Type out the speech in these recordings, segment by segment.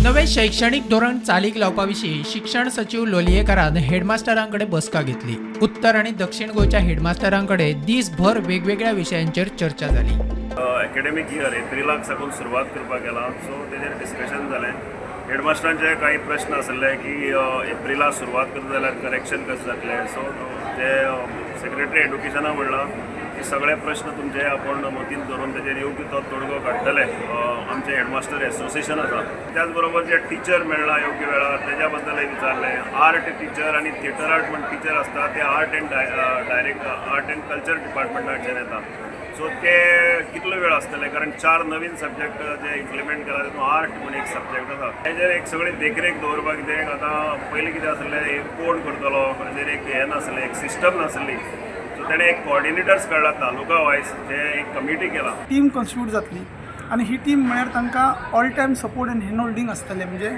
नवे शैक्षणिक धोरण चालीक लावपाविशीं शिक्षण सचिव लोलयेकारान हेडमास्टरांकडे बसका घेतली। उत्तर आणि दक्षिण गोंयच्या हेडमास्टरांकडे दिसभर वेगवेगळ्या विशयांचेर चर्चा झाली। एकेडमिक इयर एप्रिलाक साकून सुरवात करपाक केला, सो तेजेर डिस्कशन जालें। हेडमास्टरांचे काही प्रश्न आसले की एप्रिला सुरवात करता जाल्यार करेक्शन कशें जातलें, सो ते सेक्रेटरी एड्युकेशना म्हणलां की सगळे प्रश्न तुमचे आपण मतीन धरून तेजेर योग्य तो तोडगो काडटले। आमचे हेडमास्टर एसोसिएशन आसा, त्याच बरोबर जे टीचर मेळना योग्य वेळार तेज्या बद्दलय विचारलें। आर्ट टीचर आनी थिएटर आर्ट म्हण टीचर आसता ते आर्ट एंड कल्चर डिपार्टमेंटाचेर येता, सो ते कितलो वेळ आसतले, कारण 4 नवीन सब्जेक्ट जे इम्प्लिमेंट केला तातूंत आर्ट म्हणून एक सब्जेक्ट आसा। तेजेर एक सगळी देखरेख दवरपाक कितें आतां पयलीं कितें आसलें, एक कोड करतलो, तेजेर एक हें नासलें, एक सिस्टम नासली, सो तेणें एक कोऑर्डिनेटर्स काडला तालुका वायज, जे एक कमिटी केला। टीम कॉन्स्टिट्यूट जातली आनी ही टीम म्हळ्यार तांकां all time support end hand holding आसतलें। म्हणजे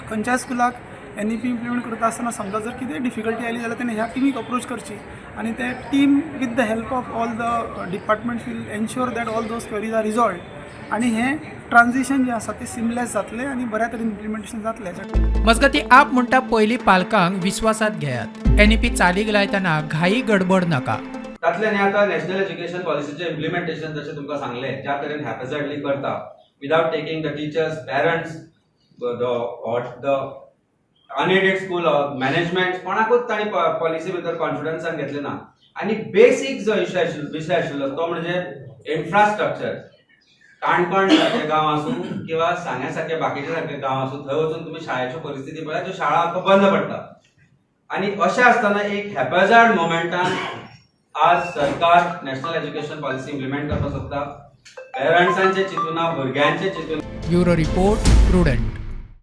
खंयच्याय स्कुलाक NEP इम्प्लिमेंट करता आसतना समजा जर कितेंय डिफिकल्टी आयली जाल्यार तेणें ह्या टीमीक अप्रोच करची आनी ते team with the help of all the departments will ensure that all those queries are resolved आनी हें ट्रान्झिशन जें आसा तें सिमलेस जातलें आनी बऱ्या तरेन इम्प्लिमेंटेशन जातलें। मजगती आप म्हणटा पयलीं पालकांक विश्वासात घेयात। NEP चालीक लायतना घाई गडबड नाका। तातल्यान आतां नॅशनल एज्युकेशन पॉलिसीचें इम्प्लिमेंटेशन जशें तुमकां सांगलें, ज्या तरेन हॅपॅझर्डली करता without taking the teachers, parents, the unaided school management कोणाकूच तांणी पॉलिसी भितर कॉन्फिडन्सान घेतलें ना। आनी बेसीक जो विशय आशिल्लो तो म्हणजे इन्फ्रास्ट्रक्चर। काणकोण सारके गांव आसूं किंवा सांग्या सारके बाकीचे सारके गांव आसूं, थंय वचून तुमी शाळेच्यो परिस्थिती पळयात, ज्यो शाळा आतां बंद पडटा। आनी अशें आसतना एक हॅपॅझर्ड मोमेंटान आज सरकार नॅशनल एज्युकेशन पॉलिसी इम्प्लिमेंट करपाक सोदता। पेरंट्सांचे चिंतूना, भुरग्यांचे चिंतून। Bureau report, prudent.